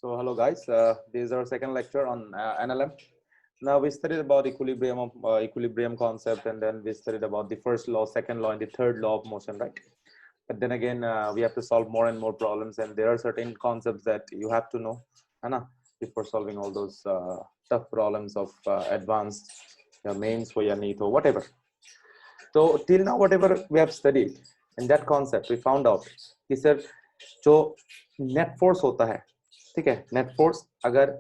So hello guys, this is our second lecture on NLM. Now we studied about equilibrium concept, and then we studied about the first law, second law, and the third law of motion, right? But then again, we have to solve more and more problems, and there are certain concepts that you have to know, before solving all those tough problems of advanced mains for your NEET or whatever. So till now, whatever we have studied in that concept, we found out कि sir जो net force होता है, ठीक है, net force अगर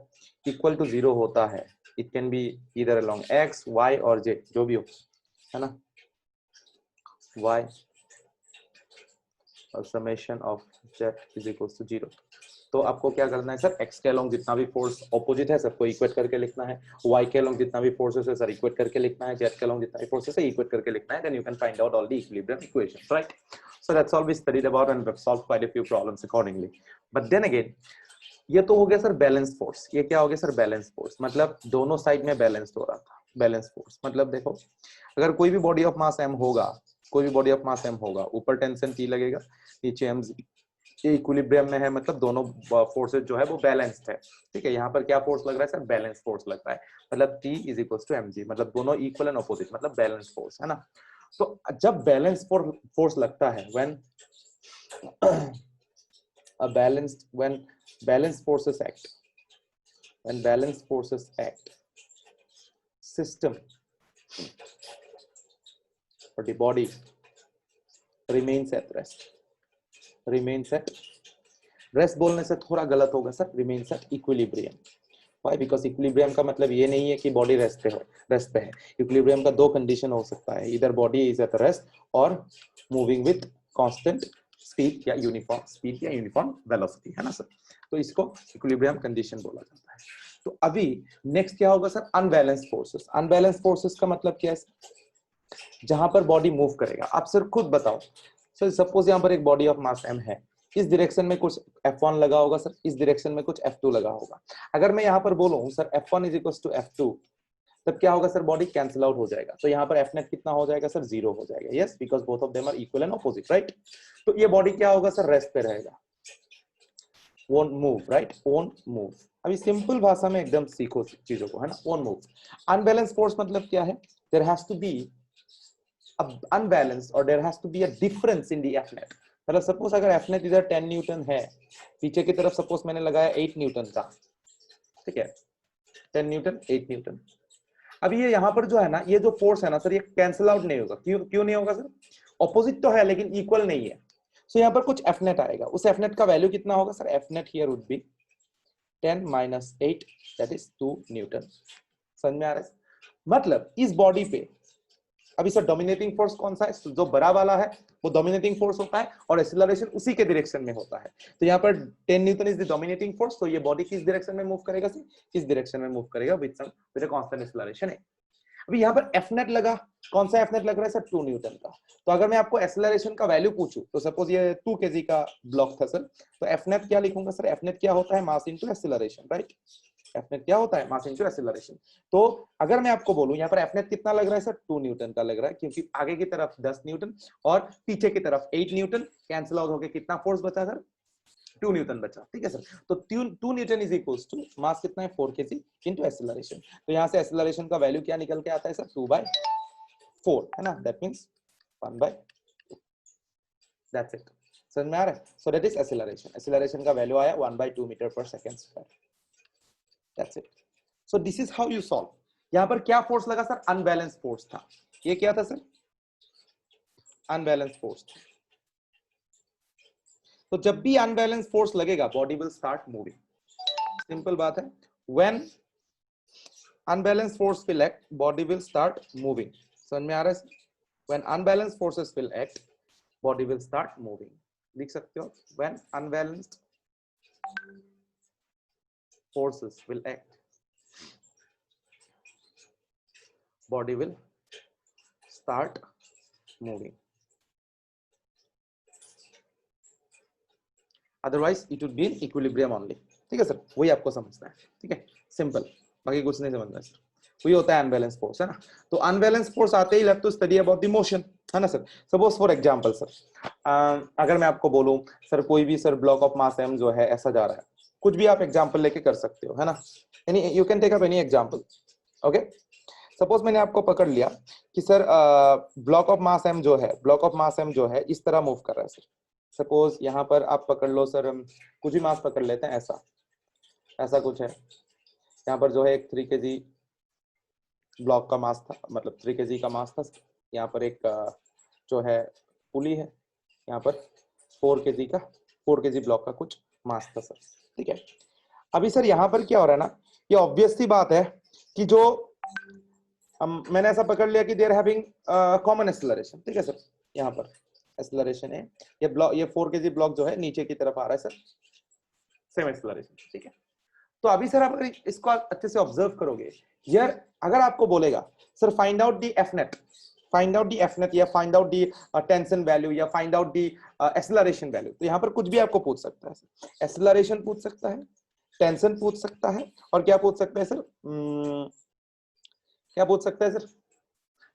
equal to 0 होता है, it can be either along x, y और j, जो भी हो, है ना, y और summation of z is equals to 0. तो आपको क्या करना है सर, x के along जितना भी फोर्स ऑपोजिट है सबको इक्वेट करके लिखना है, y के along जितना भी फोर्सेस है सर इक्वेट करके लिखना है, z के along जितना भी फोर्सेस है इक्वेट करके लिखना है. Then you can find out all the equilibrium equations, right? So that's all we studied about, and we've solved quite a few problems accordingly. But then again, ये तो हो गया सर बैलेंस फोर्स. ये क्या हो गया सर, बैलेंस फोर्स. मतलब दोनों साइड में बैलेंस्ड हो रहा था. बैलेंस फोर्स मतलब देखो, अगर कोई भी बॉडी ऑफ मास m होगा, कोई भी बॉडी ऑफ मास m होगा, ऊपर टेंशन T लगेगा, नीचे m इक्विलिब्रियम में है, मतलब दोनों फोर्सेस जो है वो बैलेंस्ड है. ठीक है, यहाँ पर क्या फोर्स लग रहा है सर, बैलेंस फोर्स लग रहा है. मतलब T is equal to mg, मतलब दोनों इक्वल एंड ऑपोजिट, मतलब बैलेंस फोर्स है ना. तो जब बैलेंस फोर्स लगता है, when a balanced when balanced forces act, when balanced forces act, system or the body remains at rest. Remains at rest बोलने से थोड़ा गलत होगा sir, remains at equilibrium. Why? Because equilibrium का मतलब ये नहीं है कि बॉडी रेस्ट पे हो, रेस्ट पे है. इक्विलिब्रियम का दो कंडीशन हो सकता है, इधर बॉडी इज एट रेस्ट और मूविंग विद कांस्टेंट स्पीड या यूनिफॉर्म स्पीड या यूनिफॉर्म वेलोसिटी, है ना सर. तो इसको इक्विलिब्रियम कंडीशन बोला जाता है. तो अभी नेक्स्ट क्या होगा sir, unbalanced forces. Unbalanced forces का मतलब क्या है, जहां पर बॉडी मूव करेगा. आप सर खुद बताओ सर, सपोज यहाँ पर एक बॉडी ऑफ मास m है, इस डायरेक्शन में कुछ F1 लगा होगा सर, इस डायरेक्शन में कुछ F2 लगा होगा. अगर मैं यहाँ पर बोलूं sir F1 is equal to F2, तब क्या होगा सर, बॉडी कैंसिल आउट हो जाएगा. तो यहाँ पर F नेट कितना हो जाएगा सर, 0 हो जाएगा. Yes, because both of them are equal and opposite, right. तो ये बॉडी क्या होगा सर, रेस्ट पे रहेगा, won't move, right? Won't move. अभी सिंपल भाषा में एकदम सीखो चीजों को, है ना. won't move. Unbalanced force मतलब क्या है, there has to be unbalanced or there has to be a difference in the F net. मतलब सपोज अगर F net इधर 10 न्यूटन है, पीछे की तरफ सपोज मैंने लगाया 8 न्यूटन का, ठीक है, 10 न्यूटन 8 न्यूटन. अभी ये यहाँ पर जो है ना, ये जो फोर्स है ना सर, ये कैंसिल आउट नहीं होगा. क्यों नहीं होगा सर, ऑपोजिट तो है लेकिन इक्वल नहीं है. सो यहाँ पर कुछ F net आएगा. उस F net का वैल्यू कितना होगा sir, F net here would be 10 minus 8, that is 2 Newton. समझ में आ रहा है. मतलब इस बॉडी पे अभी सर डोमिनेटिंग फोर्स कौन सा है, जो बड़ा वाला है वो डोमिनेटिंग फोर्स होता है और एक्सीलरेशन उसी के डायरेक्शन में होता है. तो यहाँ पर 10 Newton is the dominating force. तो ये बॉडी किस डायरेक्शन में मूव करेगा सर, इस डायरेक्शन में मूव करेगा विद अ कांस्टेंट एक्सीलरेशन है. अभी यहाँ पर F net लगा, कौन सा F net लग रहा है सर, 2 न्यूटन का. तो अगर मैं आपको एक्सीलरेशन का वैल्यू पूछूं, तो सपोज ये 2 kg का ब्लॉक था सर, तो F net क्या लिखूंगा सर, F net क्या होता है, mass into acceleration, right. F net क्या होता है, मास इनटू एक्सीलरेशन. तो अगर मैं आपको बोलूं यहाँ पर F net कितना लग रहा है सर, 2 न्यूटन का लग रहा है, क्योंकि आगे की तरफ 10 न्यूटन और पीछे की तरफ 8 न्यूटन कैंसिल आउट होकर कितना फोर्स बचा सर, 2 न्यूटन बचा. ठीक है सर. तो 2 newton is equals to mass कितना है, 4 kg इनटू एक्सीलरेशन. तो यहां से एक्सीलरेशन का वैल्यू क्या निकल के आता है सर, 2/4, है ना. That means 1/2. That's it. समझ में आ रहा है. So that is acceleration. Acceleration का वैल्यू आया 1/2 metre per second square. That's it. So this is how you solve. यहां पर क्या फोर्स लगा सर, अनबैलेंस्ड फोर्स था. ये क्या था सर, अनबैलेंस्ड फोर्स. तो जब भी अनबैलेंस फोर्स लगेगा, body will start moving. Simple बात है. When unbalance force will act, body will start moving. समझ में आ रहा है. When unbalance forces will act, body will start moving. लिख सकते हो, when unbalanced forces will act, body will start moving. Otherwise it would be in equilibrium only. ठीक है सर, वही आपको समझना है. ठीक है, सिंपल, बाकी कुछ नहीं समझना है सर. वही होता है अनबैलेंस फोर्स, है ना. तो अनबैलेंस फोर्स आते ही left to study about the motion. है ना sir. Suppose for example sir, अगर मैं आपको बोलूं सर कोई भी sir block of mass m जो है ऐसा जा रहा है, कुछ भी आप एग्जांपल लेके कर सकते हो, है ना, any you can take up any example. Okay, suppose मैंने आपको पकड़ लिया कि sir block of mass m जो है, ब्लॉक ऑफ मास m जो है इस तरह मूव कर रहा है सर। सपोज यहाँ पर आप पकड़ लो सर, हम कुछ भी मास पकड़ लेते हैं, ऐसा ऐसा कुछ है, यहाँ पर जो है एक 3 kg ब्लॉक का मास था, मतलब 3 kg का मास था। यहाँ पर एक जो है पुली है, यहाँ पर 4 kg ब्लॉक का कुछ मास था सर, ठीक है। अभी सर यहाँ पर क्या हो रहा है ना, ये ऑब्वियस सी बात है कि जो मैंने ऐसा पकड़ लिया कि देयर हैविंग कॉमन एक्सेलरेशन, ठीक है सर। यहाँ पर एक्सेलरेशन है, ये ब्लॉक, ये 4 kg ब्लॉक जो है नीचे की तरफ आ रहा है सर, सेम एक्सेलरेशन, ठीक है। तो अभी सर आप अगर इसको अच्छे से ऑब्जर्व करोगे यार, अगर आपको बोलेगा sir find out the F net, find out the F net या find out the tension value या find out the acceleration value, तो यहाँ पर कुछ भी आपको पूछ सकता है सर। एक्सेलरेशन पूछ सकता है, टेंशन पूछ सकता है, और क्या पूछ सकता है सर, क्या पूछ सकता है सर,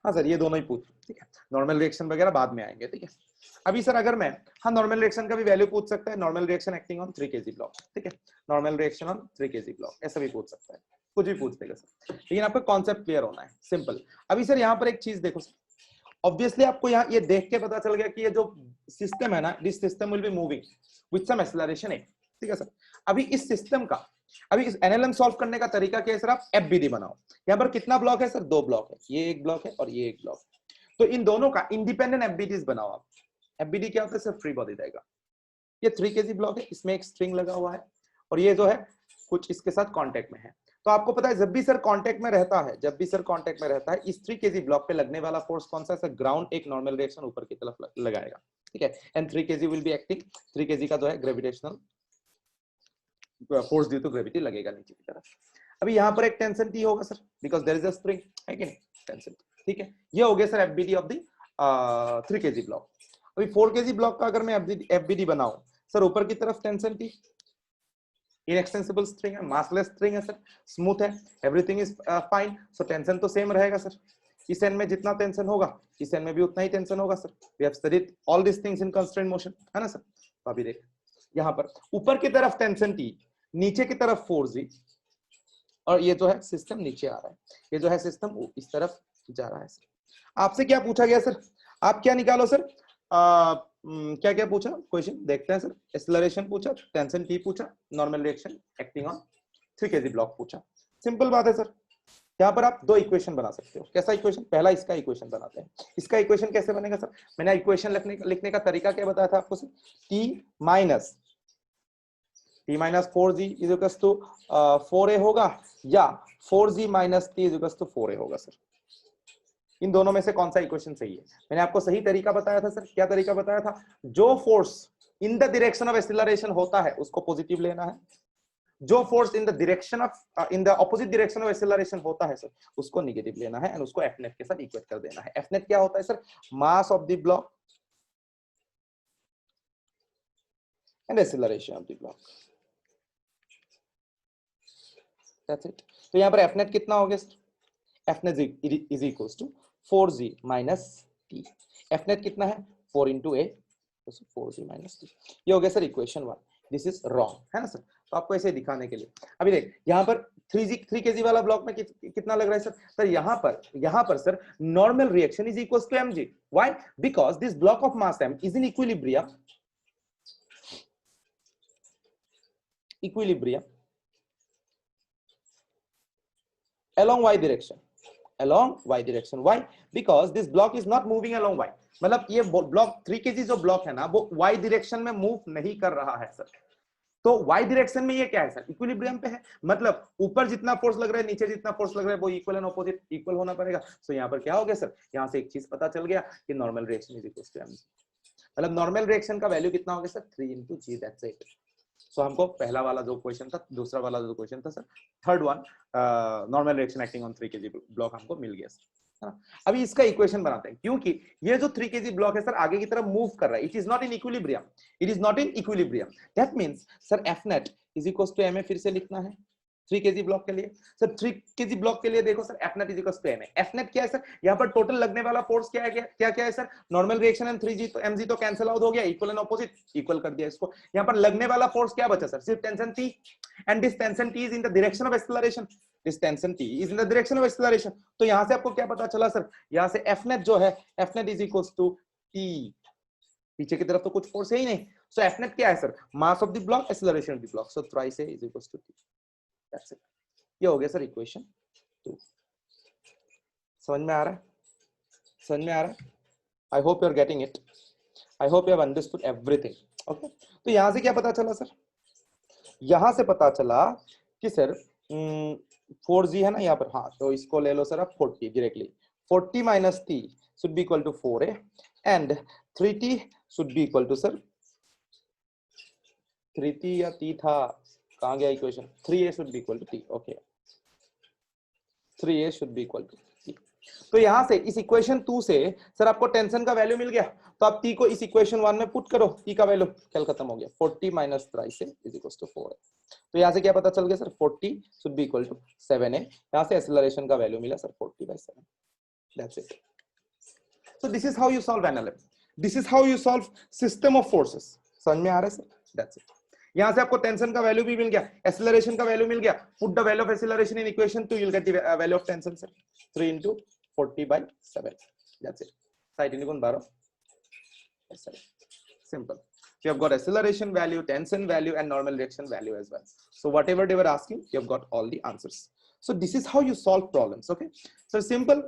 हाँ सर ये दोनों ही पूछ, ठीक है। नॉर्मल रिएक्शन वगैरह बाद में आएंगे, ठीक है। अभी सर अगर मैं, हाँ नॉर्मल रिएक्शन का भी वैल्यू पूछ सकता है, normal reaction acting on 3 kg block, ठीक है, normal reaction on 3 kg block, ऐसा भी पूछ सकता है, कुछ भी पूछ देगा सर, लेकिन आपका कॉन्सेप्ट क्लियर होना है, सिंपल। अभी सर यहाँ पर एक चीज देखो सर, ऑब्वियसली आपको यहाँ ये देख के पता चल गया कि ये जो सिस्टम है ना, this system will be moving with some acceleration, ठीक है सर। अभी इस सिस्टम का, अभी इस एनएलएम सॉल्व करने का तरीका क्या है सर, आप एफबीडी बनाओ। यहाँ पर कितना ब्लॉक है सर, 2 ब्लॉक है, ये एक ब्लॉक है और ये एक ब्लॉक, तो इन दोनों का इंडिपेंडेंट एफबीडीज बनाओ आप। एफबीडी क्या होता है सर, फ्री बॉडी रहेगा। ये 3 kg ब्लॉक है, इसमें एक स्ट्रिंग लगा हुआ है और ये जो है कुछ इसके साथ कांटेक्ट में है। तो आपको पता है जब भी सर कांटेक्ट में रहता है, जब भी सर कांटेक्ट में रहता है, इस 3 kg ब्लॉक पे लगने वाला फोर्स कौन सा है सर, ग्राउंड एक नॉर्मल रिएक्शन ऊपर की तरफ लगाएगा, ठीक है। And 3 kg will be acting, 3 kg का जो है gravitational force due to gravity लगेगा नीचे की तरफ। अभी यहाँ पर एक टेंशन टी होगा sir, because there is a spring, है कि नहीं, टेंशन, ठीक है। ये हो गया sir FBD of the 3 kg block. अभी 4 kg ब्लॉक का अगर मैं एफबीडी बनाऊं सर, ऊपर की तरफ टेंशन टी, इनएक्सटेंसिबल स्ट्रिंग है, मासलेस स्ट्रिंग है सर, स्मूथ है, everything is fine, so tension तो सेम रहेगा सर। इस एंड में जितना टेंशन होगा, इस एंड में भी उतना ही टेंशन होगा sir. We have studied all this things in constant motion, है ना सर। तो अभी देख, यहाँ पर ऊपर की तरफ टेंशन टी, नीचे की तरफ फोर्स जी, और ये जो है सिस्टम नीचे आ रहा है, ये जो है सिस्टम इस तरफ जा रहा है सर। आपसे क्या पूछा गया सर, आप क्या निकालो सर, क्या क्या पूछा क्वेश्चन, देखते हैं सर। एक्सेलरेशन पूछा, टेंशन टी पूछा, normal reaction acting on 3 kg block पूछा। सिंपल बात है सर। यहाँ पर आप 2 इक्वेशन बना सकते हो। कैसा इक्वेशन, पहला इसका इक्वेशन बनाते हैं। इसका इक्वेशन कैसे बनेगा सर, मैंने इक्वेशन लिखने का तरीका क्या बताया था आपको sir, t minus 4g is equal to 4a होगा, या 4g minus t is equal to 4a होगा सर। इन दोनों में से कौन सा इक्वेशन सही है। मैंने आपको सही तरीका बताया था सर, क्या तरीका बताया था, जो force in the direction of acceleration होता है उसको पॉजिटिव लेना है, जो force in the direction of in the opposite direction of acceleration होता है सर उसको नेगेटिव लेना है एंड उसको एफनेट के साथ इक्वेट कर देना है। एफनेट क्या होता है sir, mass of the block and acceleration of the block, that's it. तो यहाँ पर एफनेट कितना हो गया sir, F net is equals to 4g minus t। F net कितना है, 4 into a, 4g minus t। ये हो गया sir equation 1। This is wrong, है ना सर। तो आपको ऐसे दिखाने के लिए, अभी देख यहाँ पर 3 kg वाला ब्लॉक में कितना लग रहा है सर, सर यहाँ पर sir normal reaction is equals to mg। Why, because this block of mass m is in equilibrium along y direction, along y direction। why, because this block is not moving along y, मतलब ये block 3 kg जो block है ना वो y direction में move नहीं कर रहा है सर। तो y डायरेक्शन में ये क्या है सर, इक्विलिब्रियम पे है, मतलब ऊपर जितना फोर्स लग रहा है नीचे जितना फोर्स लग रहा है वो इक्वल एंड ऑपोजिट इक्वल होना पड़ेगा। सो यहाँ पर क्या हो गया सर, यहाँ से एक चीज पता चल गया कि normal reaction is equal to mg, मतलब नॉर्मल रिएक्शन का वैल्यू कितना हो गया sir, 3 into g, that's it. So हमको पहला वाला जो क्वेश्चन था, दूसरा वाला जो क्वेश्चन था sir, third one, normal reaction acting on 3 kg block हमको मिल गया सर, है ना। अभी इसका इक्वेशन बनाते हैं, क्योंकि ये जो 3 kg ब्लॉक है सर आगे की तरफ मूव कर रहा है, it is not in equilibrium, it is not in equilibrium. That means sir F net is equal to ma फिर से लिखना है, 3 kg ब्लॉक के लिए सर, 3 kg ब्लॉक के लिए देखो sir, F net is equal to M है। एफ नेट क्या है सर, यहाँ पर टोटल लगने वाला फोर्स क्या है, क्या है sir, normal reaction and 3g तो mg तो कैंसिल आउट हो गया, इक्वल एंड ऑपोजिट इक्वल कर दिया इसको। यहाँ पर लगने वाला फोर्स क्या बचा सर, सिर्फ tension T, and this tension T is in the direction of acceleration, this tension T is in the direction of acceleration. तो यहाँ से आपको क्या पता चला सर, यहाँ से एफ नेट जो है, F net is equal to T, पीछे की तरफ तो कुछ फोर्स है ही नहीं, सो एफ नेट क्या है sir, mass of the block, acceleration of the block, so thrice A is equal to T, that's it. ये हो गया सर इक्वेशन 2। समझ में आ रहा है, समझ में आ रहा है? I hope you are getting it, I hope you have understood everything. Okay, तो यहां से क्या पता चला सर, यहां से पता चला कि सर 4g है ना यहाँ पर, हाँ तो इसको ले लो सर आप 40 directly, 40 minus t should be equal to 4a and 3t should be equal to sir 3t या t था, कहां गया equation, 3a should be equal to t, okay 3a should be equal to t। तो यहां से इस equation 2 से sir आपको टेंशन का वैल्यू मिल गया, तो आप t को इस इक्वेशन 1 में पुट करो, t का वैल्यू खेल खत्म हो गया, 40 minus 3a is equal to 4a। तो यहां से क्या पता चल गया sir, 40 should be equal to 7a, यहां से एक्सेलरेशन का वैल्यू मिला sir 40/7, that's it. So this is how you solve NLM. This is how you solve system of forces. समझ में आ रहा है सर? That's it. यहां से आपको टेंशन का वैल्यू भी मिल गया, एक्सेलरेशन का वैल्यू मिल गया, put the value of acceleration in equation 2, you'll get the value of tension sir, 3 into 40/7, that's it. Side इनकून 12, simple. You have got acceleration value, tension value and normal reaction value as well. So whatever they were asking, you have got all the answers. So this is how you solve problems. Okay, so simple.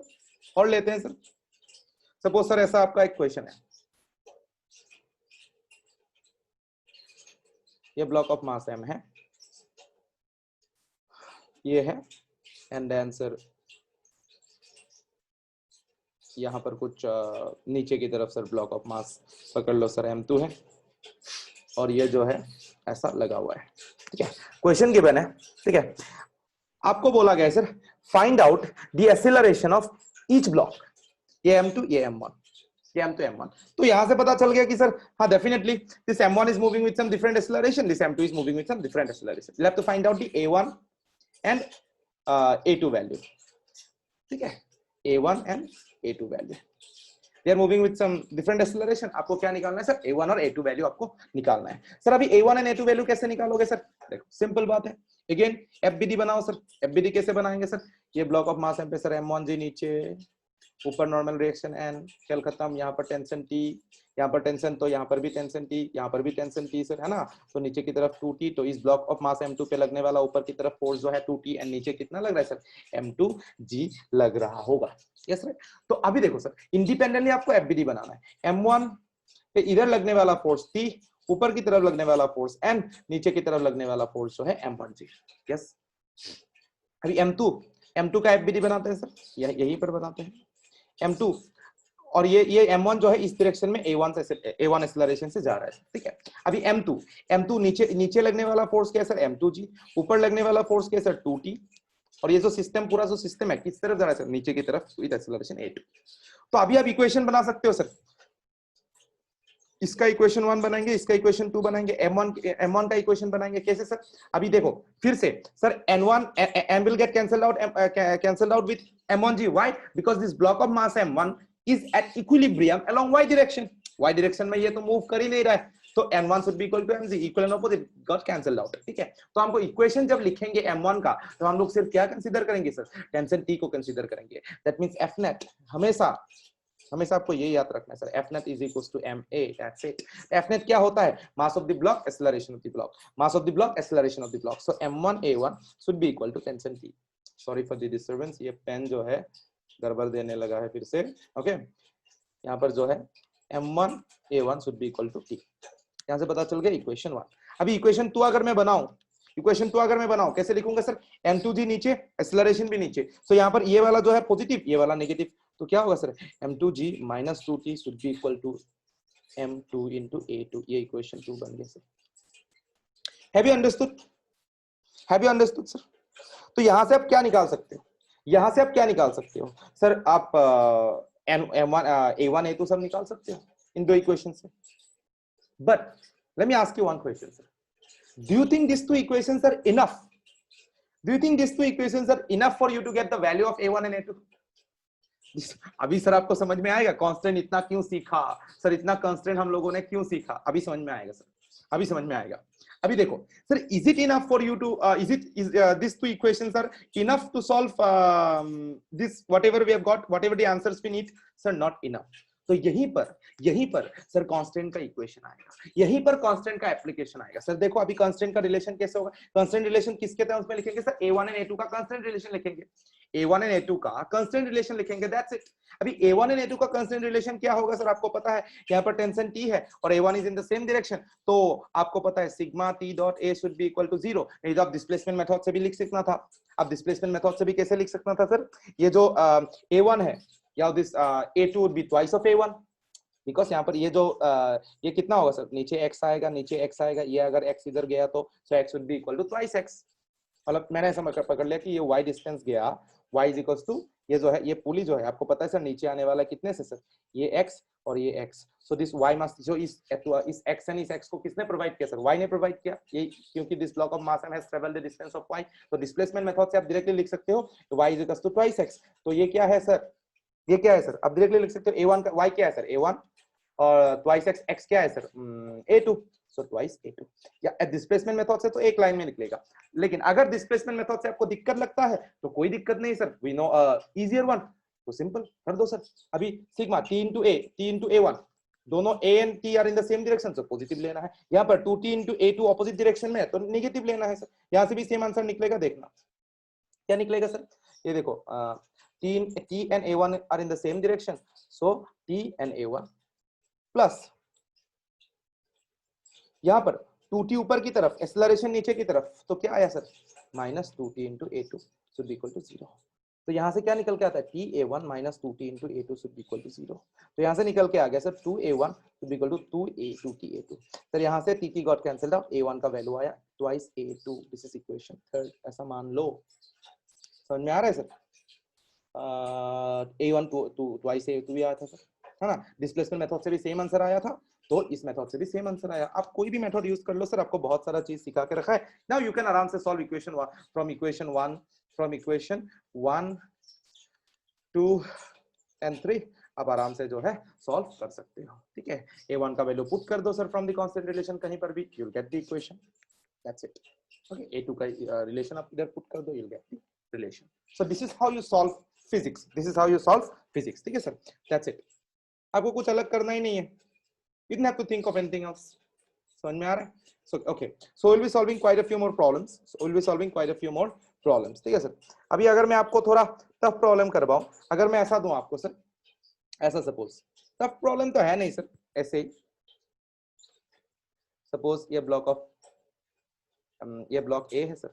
और लेते हैं sir, suppose sir ऐसा आपका एक question है, ये block of mass m है, ये है, एंड देन सर यहां पर कुछ नीचे की तरफ सर ब्लॉक ऑफ मास पकड़ लो सर m2 है, और ये जो है ऐसा लगा हुआ है, ठीक है, क्वेश्चन गिवन है, ठीक है, आपको बोला गया है sir find out the acceleration of each block, ये m2 ये m1, ये m2 m1, तो यहां से पता चल गया कि सर हाँ definitely this m1 is moving with some different acceleration, this m2 is moving with some different acceleration, we'll have to find out the a1 and a2 value, ठीक है, a1 and a2 value, they are moving with some different acceleration, आपको क्या निकालना है sir, a1 और a2 value आपको निकालना है सर। अभी a1 and a2 वैल्यू कैसे निकालोगे सर, देखो सिंपल बात है, अगेन FBD बनाओ सर, FBD कैसे बनाएंगे सर, ये ब्लॉक ऑफ मास m पे सर m1g नीचे, ऊपर नॉर्मल रिएक्शन एन, खेल खत्म, यहाँ पर टेंशन T, यहाँ पर टेंशन, तो यहाँ पर भी टेंशन T, यहाँ पर भी टेंशन T सर, है ना, तो नीचे की तरफ 2T, तो इस ब्लॉक ऑफ मास m2 पे लगने वाला ऊपर की तरफ फोर्स जो है 2T एंड नीचे कितना लग रहा है सर m2g लग रहा होगा, यस सर। तो अभी देखो सर इंडिपेंडेंटली आपको FBD बनाना है, m1 पे इधर लगने वाला फोर्स T, ऊपर की तरफ लगने वाला फोर्स N, नीचे की तरफ लगने वाला फोर्स जो है m1g, यस। अभी m2 का FBD बनाते हैं सर, यहीं पर बनाते हैं m2, और ये m1 जो है इस डायरेक्शन में a1 एक्सेलरेशन से जा रहा है, ठीक है। अभी m2 नीचे लगने वाला फोर्स क्या है सर m2g, ऊपर लगने वाला फोर्स क्या है सर 2t, और ये जो सिस्टम पूरा जो सिस्टम है किस तरफ जा रहा है सर, नीचे की तरफ विद एक्सेलरेशन a2। तो अभी आप इक्वेशन बना सकते हो सर, इसका इक्वेशन 1 बनाएंगे, इसका इक्वेशन 2 बनाएंगे, m1 का इक्वेशन बनाएंगे, कैसे सर, अभी देखो फिर से sir m will get cancelled out with m1g, why, because this block of mass m1 is at equilibrium along y direction में ये तो मूव कर ही नहीं रहा है, तो m1 should be equal to mg, equal and opposite got cancelled out, ठीक है। तो हमको इक्वेशन जब लिखेंगे m1 का, तो हम लोग सिर्फ क्या कंसीडर करेंगे सर, टेंशन T को कंसीडर करेंगे, दैट मींस F net हमेशा आपको ये याद रखना है sir, F net is equals to ma, that's it। F net क्या होता है, mass of the block, acceleration of the block, mass of the block, acceleration of the block, so m1 a1 should be equal to tension T। Sorry for the disturbance, ये pen जो है गड़बड़ देने लगा है फिर से, ओके। यहाँ पर जो है m1 a1 should be equal to T, यहाँ से पता चल गया इक्वेशन 1। अभी इक्वेशन 2 अगर मैं बनाऊं कैसे लिखूंगा सर, m2g नीचे, एक्सेलरेशन भी नीचे, तो यहाँ पर ये वाला जो है पॉजिटिव, ये वाला नेगेटिव, तो क्या होगा sir m2g minus 2t should be equal to m2 into a2, ये इक्वेशन 2 बन गया sir. Have you understood sir? तो यहां से आप क्या निकाल सकते हो, सर आप m1 a1 a2 सब निकाल सकते हो इन दो इक्वेशन से, but let me ask you one question sir, do you think these two equations are enough Do you think these two equations are enough for you to get the value of A1 and A2? अभी sir आपको समझ में आएगा constant इतना क्यों सीखा sir, इतना constant हम लोगों ने क्यों सीखा, अभी समझ में आएगा सर, अभी समझ में आएगा। अभी देखो sir, is it enough for you to this two equations are enough to solve this whatever we have got, whatever the answers we need? Sir not enough. तो यहीं पर सर कांस्टेंट का इक्वेशन आएगा, यहीं पर कांस्टेंट का application आएगा। Sir देखो अभी कांस्टेंट का रिलेशन कैसे होगा, कांस्टेंट रिलेशन किसके टर्म्स में लिखेंगे सर? A1 एंड A2 का कांस्टेंट रिलेशन लिखेंगे, A1 एंड A2 का कांस्टेंट रिलेशन लिखेंगे, दैट्स इट। अभी A1 एंड A2 का कांस्टेंट रिलेशन क्या होगा सर? आपको पता है यहाँ पर टेंशन T है और A1 is in the same direction, तो आपको पता है sigma T dot A should be equal to 0। ये तो आप डिस्प्लेसमेंट मेथड से भी लिख सकना था। अब डिस्प्लेसमेंट मेथड से भी कैसे लिख सकता था सर? ये जो A1 है या this A2 would be twice of A1, because यहाँ पर ये जो ये कितना होगा सर? नीचे x आएगा, नीचे x आएगा, ये अगर x इधर गया तो x would be equal to twice x। मतलब मैंने ऐसा पकड़ लिया कि ये y डिस्टेंस गया, y इज इक्वल टू ये जो है, ये पुली जो है आपको पता है सर नीचे आने वाला कितने से सर? ये x और ये x, so this y must, जो इस x एंड इस x को किसने प्रोवाइड किया सर? y ने प्रोवाइड किया, ये क्योंकि this block of mass has travelled the distance of y, तो डिस्प्लेसमेंट मेथड से आप डायरेक्टली लिख सकते हो y is equal to twice x। तो ये क्या है सर? ये क्या है सर? आप डायरेक्टली लिख सकते हो A1 का y क्या है सर? A1 और ट्वाइस x, x क्या है sir? A2, so twice A2। या डिस्प्लेसमेंट मेथड से तो एक लाइन में निकलेगा, लेकिन अगर डिस्प्लेसमेंट मेथड से आपको दिक्कत लगता है तो कोई दिक्कत नहीं sir, we know easier one, तो सिंपल कर दो सर। अभी sigma T into A, T into A1, दोनों A and T are in the same direction, so positive लेना है। यहाँ पर 2T into A2 opposite direction में है तो नेगेटिव लेना है सर। यहाँ से भी सेम आंसर निकलेगा, देखना क्या निकलेगा सर? ये देखो T and A1 are in the same direction, so T and A1 plus यहां पर 2t ऊपर की तरफ, एक्सेलरेशन नीचे की तरफ, तो क्या आया sir? Minus 2t into A2 should be equal to 0। तो यहां से क्या निकल के आता है? Ta1 minus 2t into A2 should be equal to 0। तो यहां से निकल के आ गया sir 2A1 should be equal to 2A2 sir. यहां से t की गॉट कैंसिल आउट, A1 का वैल्यू आया twice A2, this is equation third, ऐसा मान लो। समझ में आ रहा है सर? A1 ट्वाइस A2 भी आया था सर, है ना? डिस्प्लेसमेंट मेथड से भी सेम आंसर आया था, तो इस मेथड से भी सेम आंसर आया। आप कोई भी मेथड यूज कर लो सर, आपको बहुत सारा चीज सिखा के रखा है। नाउ यू कैन आराम से solve equation from equation 1 2 and 3, आप आराम से जो है सॉल्व कर सकते हो, ठीक है? A1 का वैल्यू पुट कर दो sir from the constant relation कहीं पर भी, you will get the equation, that's it. Okay, A2 का रिलेशन आप इधर पुट कर दो, you will get the relation. So this is how you solve physics, this is how you solve physics, ठीक है सर? That's it. आपको कुछ अलग करना ही नहीं है, you didn't have to think of anything else। समझ में आ रहा है? So okay, so we'll be solving quite a few more problems, ठीक है सर? अभी अगर मैं आपको थोड़ा टफ प्रॉब्लम करवाऊं, अगर मैं ऐसा दूं आपको सर, ऐसा सपोज, टफ प्रॉब्लम तो है नहीं सर, ऐसे ही सपोज ये ब्लॉक ए है सर,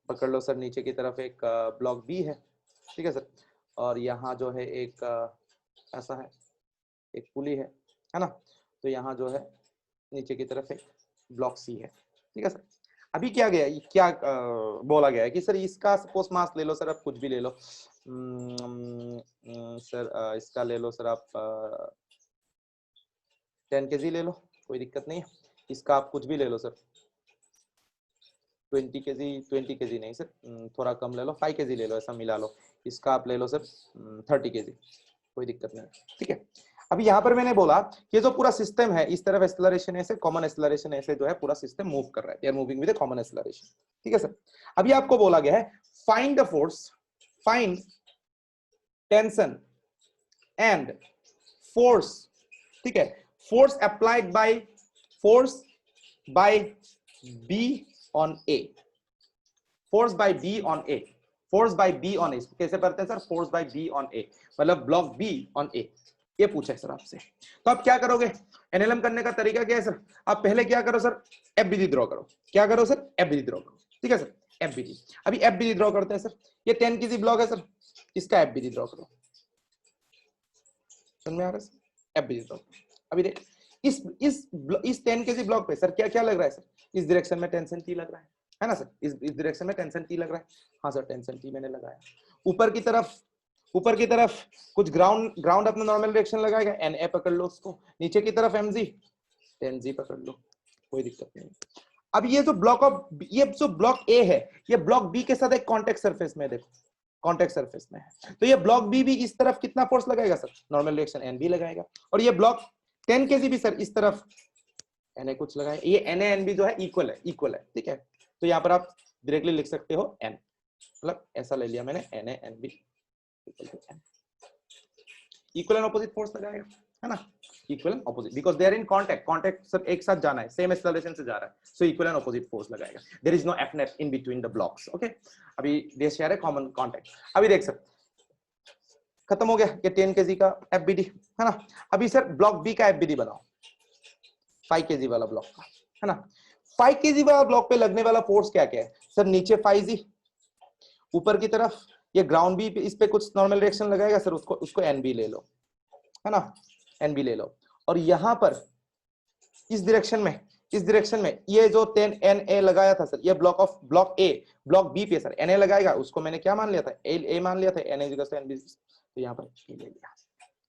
पकड़ लो सर, नीचे की तरफ एक ब्लॉक बी है, ठीक है सर? और यहाँ जो है एक ऐसा है, एक पुली है ना? तो यहाँ जो है नीचे की तरफ एक ब्लॉक सी है, ठीक है सर? अभी क्या गया, क्या बोला गया है कि सर इसका सपोज मास ले लो सर, आप कुछ भी ले लो सर, इसका ले लो सर आप 10 kg ले लो, कोई दिक्कत नहीं है। इसका आप कुछ भी ले लो सर, 20 kg नहीं सर, थोड़ा कम ले लो, 5 kg ले लो, ऐसा मिला लो। इसका आप ले लो सर 30 kg, कोई दिक्कत नहीं, ठीक है? अभी यहाँ पर मैंने बोला कि जो पूरा सिस्टम है, इस तरफ एक्सेलरेशन ऐसे, कॉमन एक्सेलरेशन ऐसे जो है पूरा सिस्टम मूव कर रहा है, they are moving with a common acceleration, ठीक है सर? अभी आपको बोला गया है find the force, find tension and force, ठीक है? Force applied by B on A, force by B on A, force by B on A कैसे करते हैं sir? Force by B on A मतलब ब्लॉक बी ऑन ए, ये पूछा है sir आपसे। तो आप क्या करोगे? एनएलएम करने का तरीका क्या है सर? आप पहले क्या करो सर? एफबीडी ड्रॉ करो। क्या करो सर? एफबीडी ड्रॉ करो, ठीक है सर? एफबीडी, अभी एफबीडी ड्रॉ करते हैं सर। ये 10 kg ब्लॉक है सर, इसका एफबीडी ड्रॉ करो। समझ में आ रहा है सर? FBD draw. अभी देख, इस 10 kg ब्लॉक पे सर क्या क्या लग रहा है सर? इस डायरेक्शन में टेंशन टी लग रहा है ना सर? इस डायरेक्शन में टेंशन टी लग रहा है, हाँ सर टेंशन टी मैंने लगाया। ऊपर की तरफ कुछ ग्राउंड अपना नॉर्मल डायरेक्शन लगाएगा, Na पकड़ लो उसको। नीचे की तरफ mg, 10g पकड़ लो, कोई दिक्कत नहीं। अब ये जो ब्लॉक ए है, ये ब्लॉक बी के साथ एक कॉन्टेक्ट सरफेस में, देखो कॉन्टेक्ट सरफेस में है, तो ये ब्लॉक बी भी इस तरफ कितना फोर्स लगाएगा sir, normal reaction N B लगाएगा, और ये ब्लॉक 10 kg भी सर इस तरफ एन कुछ लगाएगा, ये एन एन बी जो है इक्वल है, ठीक है। तो यहाँ पर आप डायरेक्टली लिख सकते हो एन, मतलब ऐसा ले लिया मैंने, N A N B equal and opposite force लगाएगा, है ना, equal and opposite, because they are in contact सब एक साथ जाना है, सेम एक्सेलरेशन से जा रहा है, so equal and opposite force लगाएगा, there is no F net in between the blocks, okay. अभी दे शेयर है कॉमन कांटेक्ट। अभी देख सकते खत्म हो गया ये 10 kg का एफबीडी, है ना। अभी सर ब्लॉक बी का एफबीडी बनाओ 5 kg वाला ब्लॉक का, है ना। 5 kg वाला ब्लॉक पे लगने वाला फोर्स क्या क्या है सर, नीचे 5g, ऊपर की तरफ ये ग्राउंड बी, इस पे कुछ नॉर्मल रिएक्शन लगाएगा सर, उसको एनबी ले लो, है ना, एनबी ले लो। और यहां पर इस डायरेक्शन में ये जो 10 एन ए लगाया था सर, ये ब्लॉक ब्लॉक बी पे सर एन ए लगाएगा, उसको मैंने क्या मान लिया था, ए मान लिया था, N equal to N B, तो यहाँ पर ए ले लिया,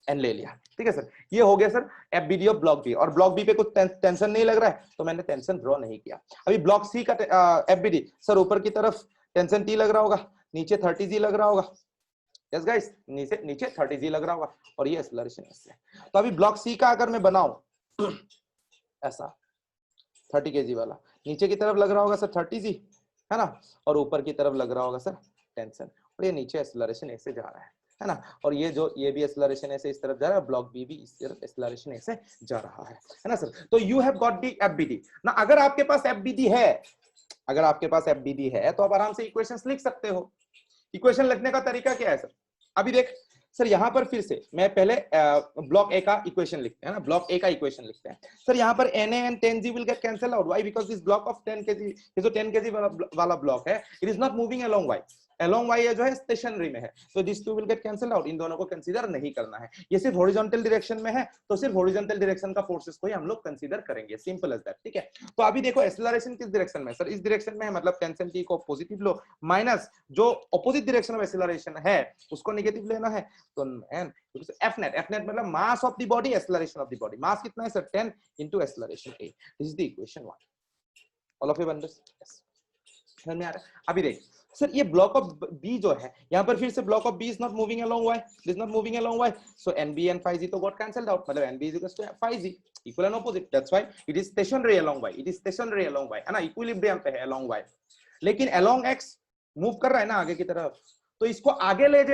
एन ले लिया, ठीक है सर। ये हो गया sir FBD of block B, और ब्लॉक बी पे कुछ टेंशन नहीं लग रहा है तो मैंने टेंशन ड्रॉ नहीं किया। अभी ब्लॉक सी का एफबीडी सर, ऊपर की तरफ टेंशन टी लग रहा होगा, नीचे 30g लग रहा होगा, यस गाइस, नीचे 30g लग रहा होगा, और ये एक्सेलरेशन इससे। तो अभी ब्लॉक सी का अगर मैं बनाऊं ऐसा 30 kg वाला, नीचे की तरफ लग रहा होगा सर 30g, है ना, और ऊपर की तरफ लग रहा होगा सर टेंशन, और ये नीचे एक्सेलरेशन ऐसे जा रहा है ना, और ये भी एक्सेलरेशन ऐसे इस तरफ जा रहा है, ब्लॉक बी भी इस तरफ एक्सेलरेशन ऐसे जा रहा है ना सर। तो you have got the FBD ना। अगर आपके पास एफबीडी है तो आप आराम से इक्वेशंस लिख सकते हो। इक्वेशन लिखने का तरीका क्या है सर, अभी देख सर, यहां पर फिर से मैं पहले ब्लॉक ए का इक्वेशन लिखते हैं ना, ब्लॉक ए का इक्वेशन लिखते हैं सर। यहां पर Na and 10g will get cancelled out, why? Because this block of 10 kg, ये जो 10 kg वाला ब्लॉक है, it is not moving along y, ये जो है स्टेशनरी में है, तो this two will get cancel out, इन दोनों को कंसीडर नहीं करना है। ये सिर्फ हॉरिजॉन्टल डायरेक्शन में है, तो सिर्फ हॉरिजॉन्टल डायरेक्शन का फोर्सेस को ही हम लोग कंसीडर करेंगे, सिंपल एज दैट, ठीक है। तो अभी देखो एक्सेलरेशन किस डायरेक्शन में सर, इस डायरेक्शन में है, मतलब टेंशन टी को पॉजिटिव लो, माइनस जो ऑपोजिट डायरेक्शन ऑफ एक्सेलरेशन है उसको नेगेटिव लेना है, तो एन एफ नेट मतलब mass of the body, acceleration of the body, mass कितना है sir 10 into acceleration a, this is the equation 1, all of you understand, yes, समझ में आ रहा है। अभी देख सर, ये ब्लॉक ऑफ बी जो है, यहां पर फिर से block of B is not moving along Y, is not moving along Y, so NB and 5g तो गॉट कैंसिल्ड आउट, मतलब NB is equal to 5g, equal and opposite, that's why it is stationary along Y, है ना, equilibrium पे है along Y, लेकिन along X move कर रहा है ना आगे की तरफ, तो इसको आगे ले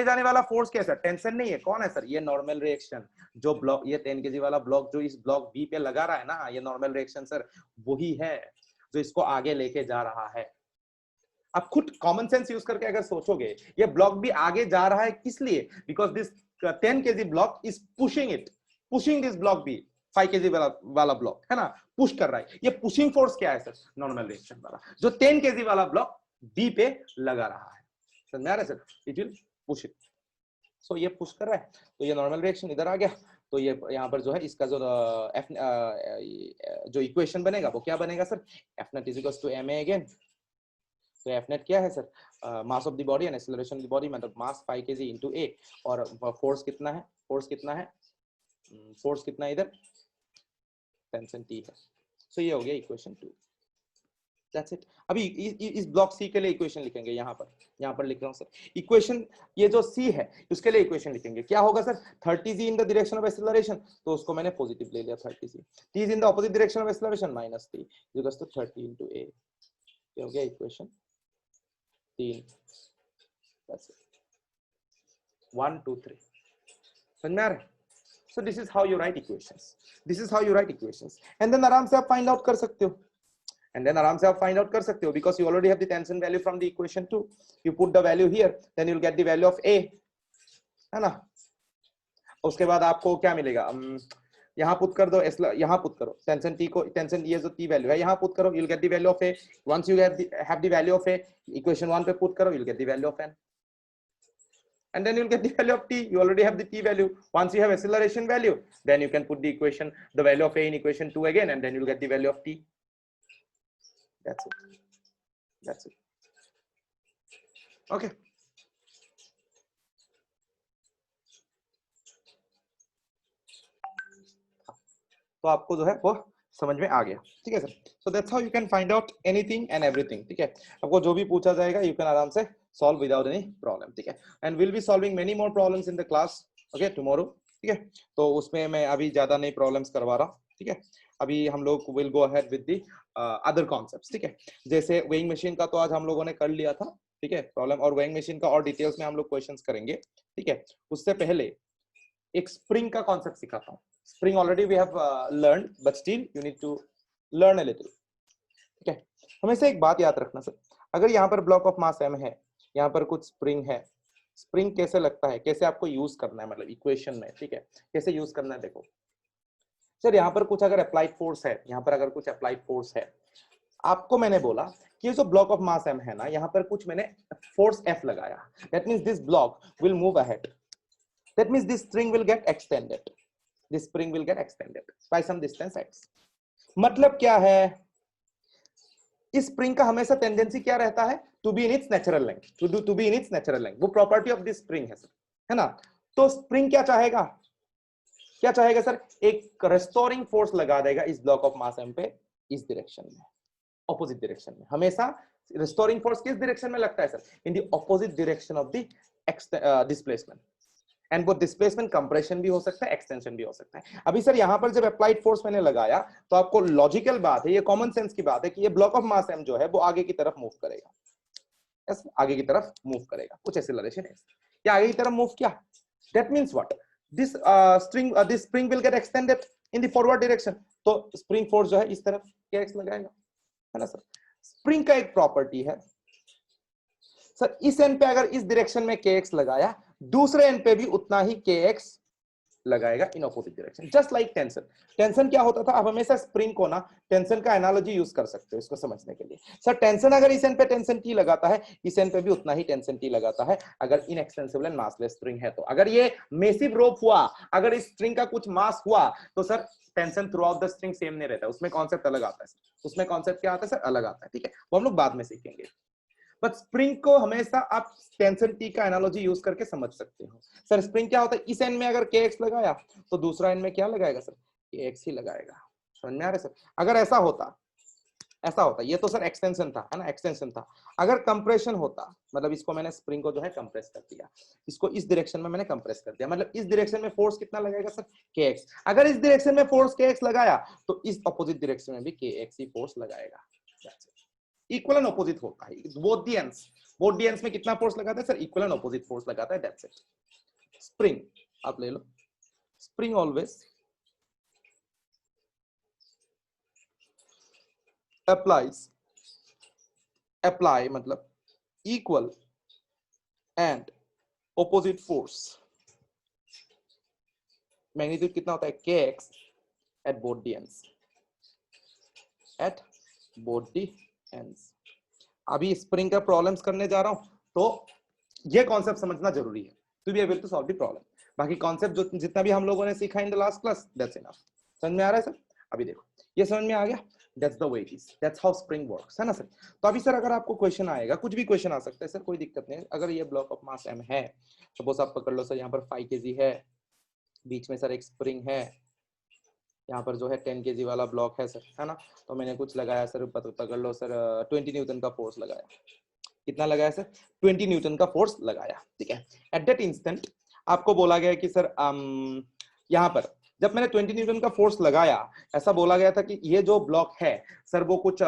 जाने वाला फोर्स क्या है सर, टेंशन नहीं है, कौन है सर, ये नॉर्मल रिएक्शन, जो ब्लॉक ये 10 kg वाला ब्लॉक जो इस ब्लॉक बी पे लगा रहा है ना, ये नॉर्मल रिएक्शन सर वही है जो इसको आगे लेके जा रहा है। आप खुद कॉमन सेंस यूज करके अगर सोचोगे, ये ब्लॉक भी आगे जा रहा है किस लिए, because this 10 kg block is pushing this block B, 5 kg वाला ब्लॉक, है ना, पुश कर रहा है। ये पुशिंग फोर्स क्या है सर, नॉर्मल रिएक्शन वाला, जो 10 kg वाला ब्लॉक बी पे लगा रहा है, समझ में आ रहा है sir, it will push it, so ये पुश कर रहा है, तो ये नॉर्मल रिएक्शन इधर आ गया, तो ये यहाँ पर जो है इसका जो जो इक्वेशन बनेगा वो क्या बनेगा sir, F net is equal to M A again, तो एफ नेट क्या है sir, mass of the body and acceleration of the body, मतलब मास 5 kg इनटू a, और फोर्स कितना है, फोर्स कितना है इधर, टेंशन t है, सो ये हो गया इक्वेशन 2, दैट्स इट। अभी इस ब्लॉक सी के लिए इक्वेशन लिखेंगे, यहाँ पर लिख रहा हूँ सर इक्वेशन, ये जो सी है उसके लिए इक्वेशन लिखेंगे, क्या होगा sir, 30g in the direction of acceleration, तो उसको मैंने पॉजिटिव ले लिया 30g, t is in the opposite direction of acceleration minus t equals to 30 into a, ये हो गया इक्वेशन 3, that's it, 1 2 3, समझ में आ रहा है। So this is how you write equations, and then आराम से आप फाइंड आउट कर सकते हो, because you already have the tension value from the equation 2, you put the value here, then you'll get the value of a, है ना। उसके बाद आपको क्या मिलेगा, यहाँ पुट कर दो, यहाँ पुट करो टेंशन टी को, टेंशन ये जो टी वैल्यू है यहाँ पुट करो, you'll get the value of a, once you have the value of a, equation 1 पे पुट करो, you'll get the value of n, and then you'll get the value of t, you already have the t value, once you have acceleration value, then you can put the value of a in equation 2 again, and then you'll get the value of t, that's it, okay। तो आपको जो है वो समझ में आ गया, ठीक है sir. So that's how you can find out anything and everything, ठीक है। आपको जो भी पूछा जाएगा यू कैन आराम से सॉल्व विदाउट एनी प्रॉब्लम, ठीक है। And will be solving many more problems in the class, okay, tomorrow, ठीक है। तो उसमें मैं अभी ज्यादा नहीं प्रॉब्लम्स करवा रहा, ठीक है। अभी हम लोग will go ahead with the other concepts, ठीक है। जैसे वेइंग मशीन का तो आज हम लोगों ने कर लिया था, ठीक है, प्रॉब्लम, और वेइंग मशीन का और डिटेल्स में हम लोग क्वेश्चंस करेंगे, ठीक है। उससे पहले एक स्प्रिंग का कॉन्सेप्ट सिखाता हूँ। Spring already we have learned, but still you need to learn a little, ठीक है। हमेशा एक बात याद रखना सर, अगर यहाँ पर ब्लॉक ऑफ मास m है, यहाँ पर कुछ स्प्रिंग है, स्प्रिंग कैसे लगता है, कैसे आपको यूज करना है, मतलब इक्वेशन में, ठीक है, कैसे यूज करना है। देखो सर, यहाँ पर कुछ अगर अप्लाइड फोर्स है, यहाँ पर अगर कुछ अप्लाइड फोर्स है, आपको मैंने बोला कि ये जो ब्लॉक ऑफ मास m है ना, यहाँ पर कुछ मैंने फोर्स F लगाया, that means this block will move ahead, that means this spring will get extended, this spring will get extended by some distance x। मतलब क्या है, इस स्प्रिंग का हमेशा टेंडेंसी क्या रहता है, to be in its natural length, to be in its natural length, वो प्रॉपर्टी ऑफ दिस स्प्रिंग है सर, है ना। तो स्प्रिंग क्या चाहेगा, क्या चाहेगा सर, एक रेस्टोरिंग फोर्स लगा देगा इस ब्लॉक ऑफ मास m पे, इस डायरेक्शन में, ऑपोजिट डायरेक्शन में। हमेशा रेस्टोरिंग फोर्स किस डायरेक्शन में लगता है sir, in the opposite direction of the displacement. And वो डिस्प्लेसमेंट कंप्रेशन भी हो सकता है, एक्सटेंशन भी हो सकता है। अभी सर यहाँ पर जब अप्लाइड फोर्स मैंने लगाया, तो आपको लॉजिकल बात है, ये कॉमन सेंस की बात है कि ये ब्लॉक ऑफ मास m जो है वो आगे की तरफ मूव करेगा, यस, आगे की तरफ मूव करेगा, कुछ एक्सेलरेशन है, या आगे की तरफ मूव किया, that means what, this this spring will get extended in the forward direction. तो स्प्रिंग फोर्स जो है इस तरफ kx लगाएगा, है ना सर। स्प्रिंग का एक प्रॉपर्टी है सर, इस एंड पे अगर इस डायरेक्शन में kx लगाया, दूसरे एंड पे भी उतना ही kx लगाएगा in opposite direction, just like tension. Tension क्या होता था, आप हमेशा स्प्रिंग को ना टेंशन का एनालॉजी यूज कर सकते हो इसको समझने के लिए। सर टेंशन अगर इस एंड पे टेंशन टी लगाता है, इस एंड पे भी उतना ही टेंशन टी लगाता है, अगर इनएक्सटेंसिबल एंड मासलेस स्प्रिंग है तो। अगर ये मेसिव रोप हुआ, अगर इस स्प्रिंग का कुछ मास हुआ, तो sir tension through out the string same नहीं रहता, उसमें कॉन्सेप्ट अलग आता है, उसमें कॉन्सेप्ट क्या आता है सर, अलग आता है, ठीक है, वो हम लोग बाद में सीखेंगे। बट स्प्रिंग को हमेशा आप टेंशन टी का एनालॉजी यूज करके समझ सकते हो। सर स्प्रिंग क्या होता है, इस एंड में अगर kx लगाया, तो दूसरा एंड में क्या लगाएगा सर, kx ही लगाएगा, समझ में आ रहा है सर। अगर ऐसा होता, ऐसा होता, ये तो सर एक्सटेंशन था, है ना, एक्सटेंशन था। अगर कंप्रेशन होता, मतलब इसको मैंने स्प्रिंग को जो है कंप्रेस कर दिया, इसको इस डायरेक्शन में मैंने कंप्रेस कर दिया, मतलब इस डायरेक्शन में फोर्स कितना लगेगा सर, kx। अगर इस डायरेक्शन में फोर्स kx लगाया, तो इस अपोजिट डायरेक्शन में भी kx ही फोर्स लगाएगा। इक्वल एंड अपोजिट होता है, both the ends, both the ends में कितना फोर्स लगाता है sir, equal and opposite force लगाता है, दैट्स इट। स्प्रिंग आप ले लो, स्प्रिंग ऑलवेज applies, apply मतलब equal and opposite force, magnitude कितना होता है kx at both the ends, at both the ends। अभी स्प्रिंग का प्रॉब्लम्स करने जा रहा हूं, तो ये कॉन्सेप्ट समझना जरूरी है to be able to solve the problem. बाकी कॉन्सेप्ट जो जितना भी हम लोगों ने सीखा in the last class, that's enough. समझ में आ रहा है सर, अभी देखो ये समझ में आ गया, that's the way it is, that's how spring works, है ना सर। तो अभी सर अगर आपको क्वेश्चन आएगा, कुछ भी क्वेश्चन आ सकता है सर, कोई दिक्कत नहीं है। अगर ये ब्लॉक ऑफ मास m है, सपोज आप पकड़ लो सर, यहाँ पर 5 kg है, बीच में सर एक स्प्रिंग है, यहाँ पर जो है 10 kg वाला ब्लॉक है सर, है ना। तो मैंने कुछ लगाया सर, पकड़ लो सर 20 न्यूटन का फोर्स लगाया, कितना लगाया सर, 20 न्यूटन का फोर्स लगाया, ठीक है। एट दैट इंस्टेंट आपको बोला गया कि सर यहाँ पर जब मैंने 20 न्यूटन का फोर्स लगाया, ऐसा बोला गया था कि ये जो ब्लॉक है सर, वो कुछ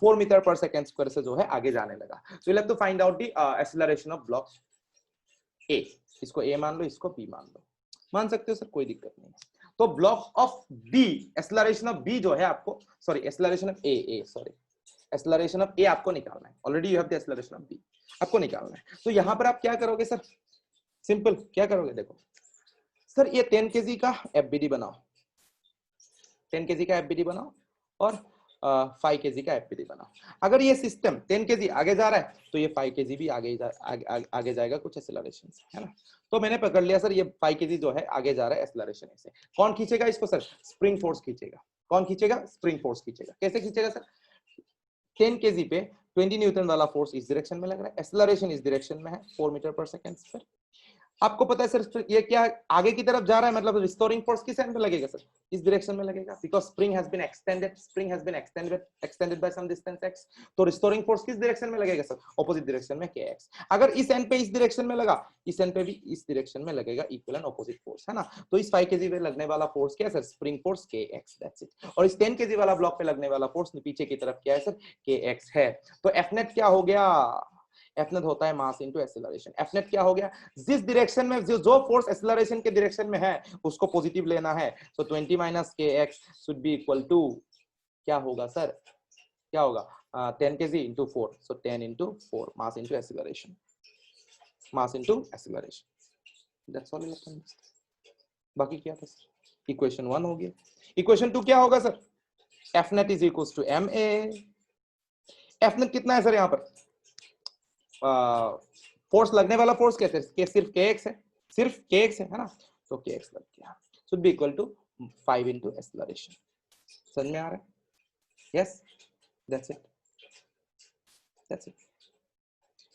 4 मीटर पर सेकेंड स्क्वायर से जो है आगे जाने लगा। So you have to find out the acceleration of block A, इसको ए मान लो, इसको बी मान लो, मान सकते हो सर, कोई दिक्कत नहीं है। तो block of B, acceleration of B जो है आपको, sorry acceleration of A sorry acceleration of A आपको निकालना है, already you have the acceleration of B, आपको निकालना है। तो यहां पर आप क्या करोगे सर, सिंपल क्या करोगे, देखो सर ये 10 kg का एफबीडी बनाओ, 10 kg का एफबीडी बनाओ, और 5 kg का एफबीडी बनाओ। अगर ये सिस्टम 10 kg आगे जा रहा है, तो ये 5 kg भी आगे जाएगा कुछ एक्सेलरेशन से, है ना। तो मैंने पकड़ लिया सर, ये 5 kg जो है आगे जा रहा है एक्सेलरेशन से। कौन खींचेगा इसको सर, स्प्रिंग फोर्स खींचेगा। कौन खींचेगा, स्प्रिंग फोर्स खींचेगा। कैसे खींचेगा सर, 10 kg पे 20 न्यूटन वाला फोर्स इस डायरेक्शन में लग रहा है, एक्सेलरेशन इस डायरेक्शन में है 4 मीटर पर सेकंड पर। आपको पता है सर ये क्या आगे की तरफ जा रहा है, मतलब रिस्टोरिंग फोर्स किस एंड पे लगेगा सर, इस डायरेक्शन में लगेगा, because spring has been extended by some distance x। तो रिस्टोरिंग फोर्स किस डायरेक्शन में लगेगा सर, ऑपोजिट डायरेक्शन में kx। अगर इस एंड पे इस डायरेक्शन में लगा, इस एंड पे भी इस डायरेक्शन में लगेगा इक्वल एंड ऑपोजिट फोर्स, है ना। तो इस 5 kg पे लगने वाला फोर्स क्या है sir, spring force kx, that's it. और इस 10 kg वाला ब्लॉक पे लगने वाला फोर्स पीछे की तरफ क्या है सर, kx है। तो F net क्या हो गया, F net होता है mass into acceleration. F net क्या हो गया, जिस डायरेक्शन में जो फोर्स एक्सेलरेशन के डायरेक्शन में है उसको पॉजिटिव लेना है। So 20 minus kx should be equal to क्या होगा सर, क्या होगा 10 kg into 4, so 10 into 4 mass into acceleration, mass into acceleration, that's all। बाकी क्या था सर, इक्वेशन 1 हो गया। इक्वेशन 2 क्या होगा sir, F net is equals to ma। F net कितना है सर, यहाँ पर फोर्स लगने वाला फोर्स कैसे है, सिर्फ kx है, सिर्फ kx है ना, तो kx लग गया, should be equal to 5 into acceleration। समझ में आ रहा है, yes, that's it, that's it.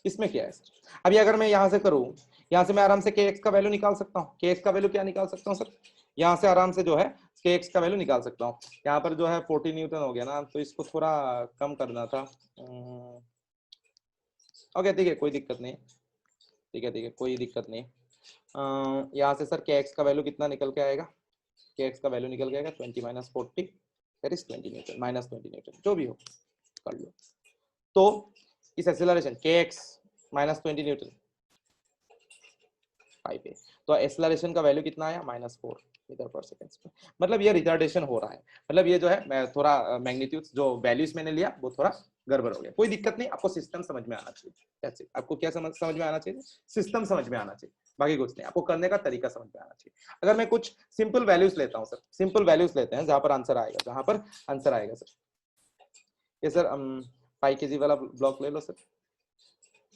इसमें क्या है सर, अभी अगर मैं यहां से करूं, यहां से मैं आराम से kx का वैल्यू निकाल सकता हूं। kx का वैल्यू क्या निकाल सकता हूं सर, यहां से आराम से जो है kx का वैल्यू निकाल सकता हूं। यहाँ पर जो है 40 न्यूटन हो गया ना, तो इसको थोड़ा कम करना था। ओके ठीक है, कोई दिक्कत नहीं, ठीक है ठीक है, कोई दिक्कत नहीं। यहाँ से सर kx का वैल्यू कितना निकल के आएगा, kx का वैल्यू निकल के आएगा 20 minus 40 that is 20 Newton, minus 20 Newton, जो भी हो कर लो। तो इस एक्सेलरेशन kx माइनस 20 न्यूटन 5 है, तो एक्सेलरेशन का वैल्यू कितना आया, -4 मीटर पर सेकंड। मतलब ये रिटार्डेशन हो रहा है, मतलब ये जो है मैं थोड़ा मैग्नीट्यूड जो वैल्यूज मैंने लिया वो थोड़ा गड़बड़ हो गया, कोई दिक्कत नहीं, आपको सिस्टम समझ में आना चाहिए, दैट्स इट। आपको क्या समझ में आना चाहिए, सिस्टम समझ में आना चाहिए, बाकी कुछ नहीं, आपको करने का तरीका समझ में आना चाहिए। अगर मैं कुछ सिंपल वैल्यूज लेता हूँ सर, सिंपल वैल्यूज लेते हैं जहां पर आंसर आएगा, जहां पर आंसर आएगा सर, ये सर 5 kg वाला ब्लॉक ले लो सर,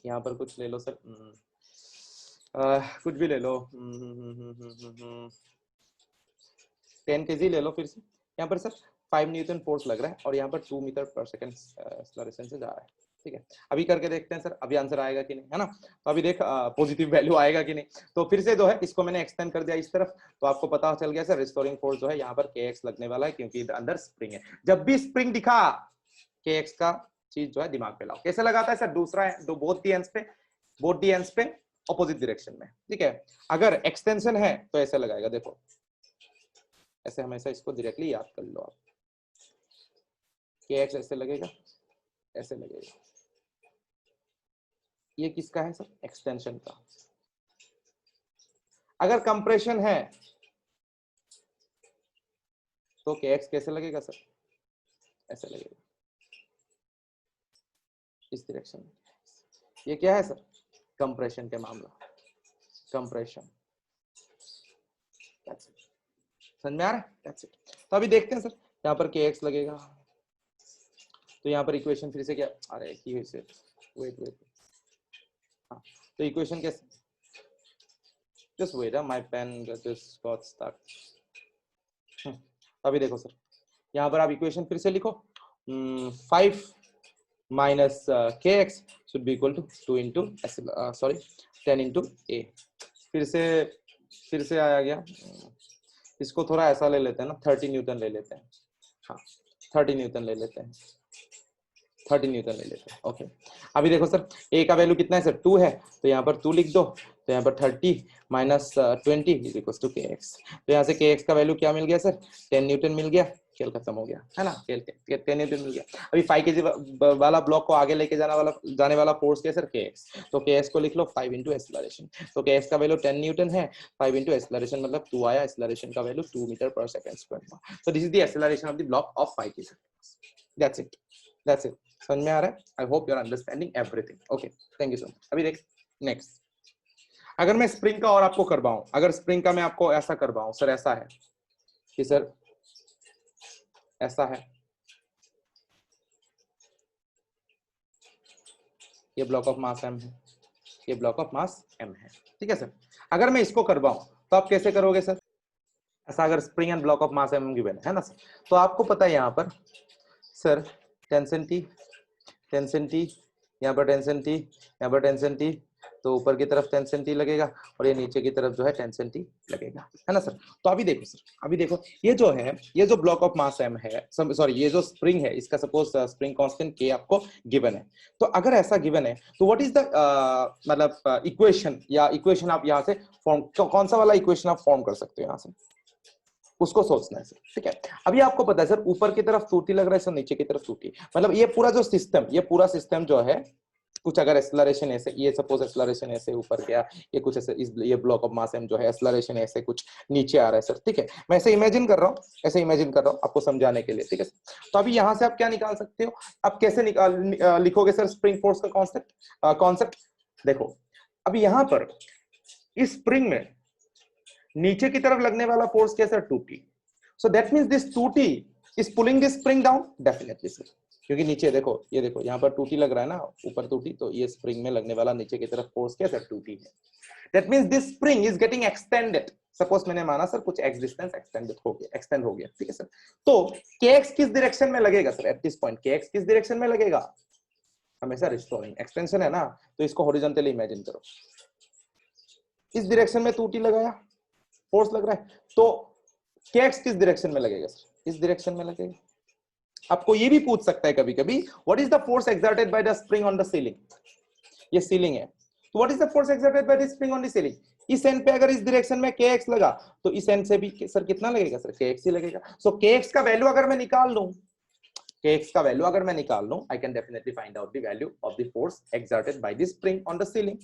यहाँ पर कुछ ले लो सर, कुछ भी ले लो, 10 kg ले लो फिर से। यहाँ पर सर 5 न्यूटन फोर्स लग रहा है और यहाँ पर 2 मीटर पर सेकंड एक्सेलरेशन से जा रहा है, ठीक है। अभी करके देखते हैं सर, अभी आंसर आएगा कि नहीं, है ना। तो अभी देख पॉजिटिव वैल्यू आएगा कि नहीं। तो फिर से जो है इसको मैंने एक्सटेंड कर दिया इस तरफ, तो आपको पता चल गया सर रिस्टोरिंग फोर्स जो है यहाँ पर kx लगने वाला है, क्योंकि अंदर स्प्रिंग है। जब भी स्प्रिंग दिखा kx का चीज जो है दिमाग पे लाओ। कैसे लगाता है सर, दूसरा है दो बोथ दी एंड्स पे ऑपोजिट डायरेक्शन में, ठीक है। अगर एक्सटेंशन है तो ऐसे लगाएगा, देखो ऐसे, हमेशा इसको डायरेक्टली याद कर लो आप, kx ऐसे लगेगा, ऐसे लगेगा, ये किसका है सर, एक्सटेंशन का। अगर कंप्रेशन है तो kx कैसे लगेगा सर, ऐसे लगेगा, इस डायरेक्शन में। ये क्या है सर, कंप्रेशन के मामला, कंप्रेशन, समझ में आ रहा है, दैट्स इट। तो अभी देखते हैं सर, यहाँ पर kx लगेगा, तो यहाँ पर इक्वेशन फिर से क्या, अरे की से वेट, हाँ, तो इक्वेशन कैसे, just wait, my pen just got stuck. अभी देखो सर, यहाँ पर आप इक्वेशन फिर से लिखो, 5 minus kx should be equal to 2 into 10 into a। फिर से आया गया, इसको थोड़ा ऐसा ले लेते हैं ना, 30 न्यूटन ले लेते हैं, हाँ 30 न्यूटन ले लेते हैं, 30 न्यूटन ले लेते हैं, ओके। अभी देखो सर a का वैल्यू कितना है सर, 2 है, तो यहाँ पर 2 लिख दो, तो यहाँ पर 30 minus 20 is equal to kx। तो यहाँ से kx का वैल्यू क्या मिल गया सर, 10 न्यूटन मिल गया, खेल खत्म हो गया, है ना, खेल 10 न्यूटन मिल गया। अभी 5 kg वाला ब्लॉक को आगे लेके जाने वाला फोर्स क्या सर, kx। तो kx को लिख लो 5 इंटू एक्सेलरेशन, तो kx का वैल्यू 10 न्यूटन है, 5 इंटू एक्सेलरेशन मतलब 2 आया, एक्सेलरेशन का value 2 metre per second square. So this is the acceleration of the block of 5 kg, that's it, that's it. समझ में आ रहा है, I hope you are understanding everything, okay, thank you so much. अभी देख next, अगर मैं spring का और आपको करवाऊं, अगर स्प्रिंग का मैं आपको ऐसा करवाऊं सर, ऐसा है कि सर ऐसा है, ये ब्लॉक ऑफ मास m है, ये ब्लॉक ऑफ मास m है, ठीक है सर। अगर मैं इसको करवाऊं तो आप कैसे करोगे सर, ऐसा अगर spring and block of mass m given है ना सर, तो आपको पता है यहाँ पर सर टेंशन T, यहाँ पर टेंशन T, यहाँ पर टेंशन T, तो ऊपर की तरफ टेंशन टी लगेगा और ये नीचे की तरफ जो है टेंशन टी लगेगा, है ना सर। तो अभी देखो सर, अभी देखो ये जो है, ये जो ब्लॉक ऑफ मास m है, सॉरी ये जो स्प्रिंग है, इसका सपोज स्प्रिंग कांस्टेंट k आपको गिवन है। तो अगर ऐसा गिवन है तो व्हाट इज द मतलब इक्वेशन, या इक्वेशन आप यहाँ से फॉर्म, कौन सा वाला इक्वेशन आप फॉर्म कर सकते हो यहाँ से, उसको सोचना है सर, ठीक है। अभी आपको पता है सर ऊपर की तरफ टूटी लग रहा है सर, नीचे की तरफ टूटी, मतलब ये पूरा जो सिस्टम, ये पूरा सिस्टम जो है, कुछ अगर एक्सेलरेशन ऐसे, ये सपोज एक्सेलरेशन ऐसे ऊपर गया, ये कुछ ऐसे, इस ये ब्लॉक ऑफ मास m जो है एक्सेलरेशन ऐसे कुछ नीचे आ रहा है सर, ठीक है। मैं ऐसे इमेजिन कर रहा हूँ, ऐसे इमेजिन कर रहा हूँ आपको समझाने के लिए, ठीक है। तो अभी यहाँ से आप क्या निकाल सकते हो, आप कैसे लिखोगे सर स्प्रिंग फोर्स का कॉन्सेप्ट। देखो अभी यहाँ पर इस स्प्रिंग में नीचे की तरफ लगने वाला फोर्स क्या sir, 2t। So that means this 2t is pulling this spring down, definitely sir, क्योंकि नीचे देखो, ये देखो यहाँ पर 2t लग रहा है ना, ऊपर 2t, तो ये स्प्रिंग में लगने वाला नीचे की तरफ फोर्स क्या सर, 2t है। That means this spring is getting extended. Suppose मैंने माना सर कुछ x डिस्टेंस एक्सटेंड हो गया, ठीक है सर। तो kx किस डायरेक्शन में लगेगा sir, at this point kx किस डायरेक्शन में लगेगा, हमेशा रिस्टोरिंग, एक्सटेंशन है ना, तो इसको हॉरिजॉन्टली इमेजिन करो, इस डायरेक्शन में 2t लगाया, फोर्स लग रहा है, तो kx किस डायरेक्शन में लगेगा सर, इस डायरेक्शन में लगेगा। आपको ये भी पूछ सकता है कभी कभी, what is the force exerted by the spring on the ceiling, ये सीलिंग है, तो what is the force exerted by the spring on the ceiling, इस एंड पे अगर इस डायरेक्शन में kx लगा तो इस एंड से भी सर कितना लगेगा सर, kx ही लगेगा। सो kx का वैल्यू अगर मैं निकाल लूं, kx का वैल्यू अगर मैं निकाल लूं, I can definitely find out the value of the force exerted by the spring on the ceiling.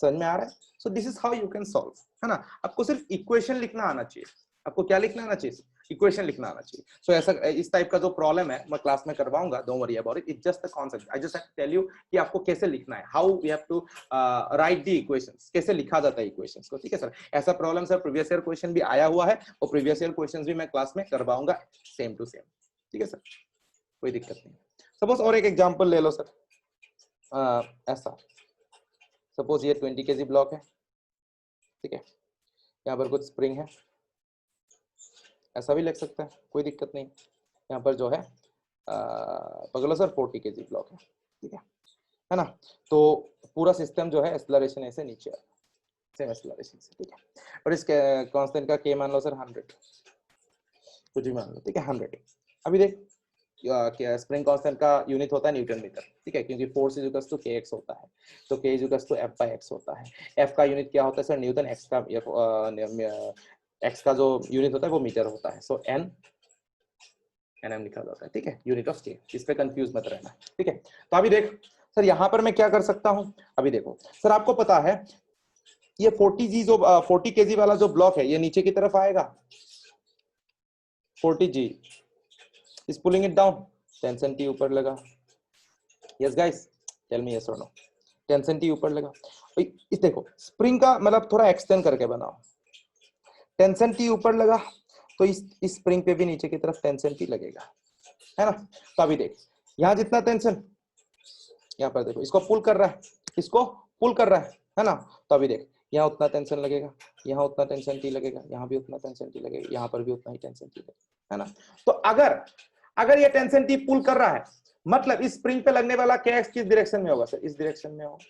समझ में आ रहा है। सो this is how you can solve, है ना। आपको सिर्फ इक्वेशन लिखना आना चाहिए, आपको क्या लिखना आना चाहिए, इक्वेशन लिखना आना चाहिए। सो ऐसा इस टाइप का जो प्रॉब्लम है मैं क्लास में करवाऊंगा, don't worry about it, it's just the concept, I just have to tell you कि आपको कैसे लिखना है, how we have to write the equations, कैसे लिखा जाता है इक्वेशंस को, ठीक है सर। ऐसा problem sir previous year question भी आया हुआ है, और प्रीवियस ईयर क्वेश्चंस भी मैं क्लास में करवाऊंगा सेम टू सेम, ठीक है सर, कोई दिक्कत नहीं। सपोज और एक एग्जांपल ले लो सर, ऐसा सपोज ये 20 kg ब्लॉक है, ठीक है, यहाँ पर कुछ स्प्रिंग है, ऐसा भी लिख सकता है, कोई दिक्कत नहीं। यहाँ पर जो है पकड़ लो सर 40 kg ब्लॉक है, ठीक है ना। तो पूरा सिस्टम जो है एक्सेलरेशन ऐसे नीचे है, सेम एक्सेलरेशन से, ठीक है। और इस कांस्टेंट का के मान लो सर 100, कुछ भी मान लो, ठीक है 100। अभी देख स्प्रिंग कांस्टेंट का यूनिट होता है न्यूटन मीटर, ठीक है, क्योंकि force is equals to kx होता है, तो k is equals to f/x होता है। f का यूनिट क्या होता है सर, न्यूटन, x का जो यूनिट होता है वो मीटर होता है। सो nm लिखा जाता है, ठीक है, यूनिट ऑफ k, इस पे कंफ्यूज मत रहना, ठीक है। तो अभी देख सर यहाँ पर मैं क्या कर सकता हूँ, अभी देखो सर, आपको पता है ये 40 kg वाला जो ब्लॉक है ये नीचे की तरफ आएगा, 40g is pulling it down, tension T ऊपर लगा, yes guys tell me yes और नो, टेंशन T ऊपर लगा। इस देखो स्प्रिंग का मतलब थोड़ा एक्सटेंड करके बनाओ, टेंशन T ऊपर लगा तो इस स्प्रिंग पे भी नीचे की तरफ टेंशन T लगेगा, है ना। तो अभी देख यहाँ जितना टेंशन, यहाँ पर देखो इसको पुल कर रहा है, इसको पुल कर रहा है ना। तो अभी देख यहाँ उतना टेंशन लगेगा, यहाँ उतना टेंशन T लगेगा, यहाँ भी उतना टेंशन T लगेगा, यहाँ पर भी उतना ही टेंशन T लगेगा, है ना। तो अगर ये टेंशन T पुल कर रहा है, मतलब इस स्प्रिंग पे लगने वाला kx किस डायरेक्शन में होगा सर, इस डायरेक्शन में होगा,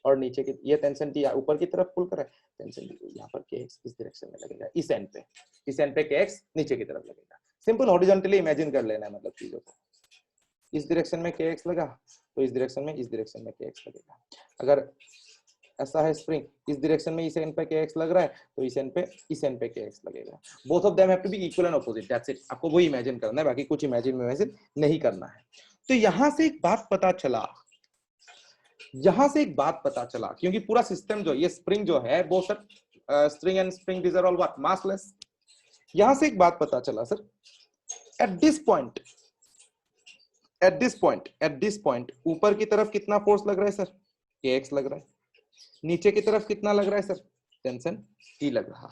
और नीचे की ये टेंशन T ऊपर की तरफ पुल कर रहा है, टेंशन T यहाँ पर kx किस डायरेक्शन में लगेगा, इस एंड पे kx नीचे की तरफ लगेगा। सिंपल हॉरिजॉन्टली इमेजिन कर लेना है, मतलब चीजों को, इस डायरेक्शन में kx लगा तो इस डायरेक्शन में kx लगेगा। अगर ऐसा है स्प्रिंग, इस डायरेक्शन में इस एंड पे kx लग रहा है तो इस एंड पे kx लगेगा। Both of them have to be equal and opposite, that's it. आपको वही इमेजिन करना है, बाकी कुछ इमेजिन नहीं करना है। तो यहां से एक बात पता चला, क्योंकि पूरा सिस्टम जो ये स्प्रिंग जो है वो sir spring and spring these are all what, massless. यहां से एक बात पता चला सर, एट दिस पॉइंट ऊपर की तरफ कितना फोर्स लग रहा है सर, kx लग रहा है, नीचे की तरफ कितना लग रहा है सर, टेंशन T लग रहा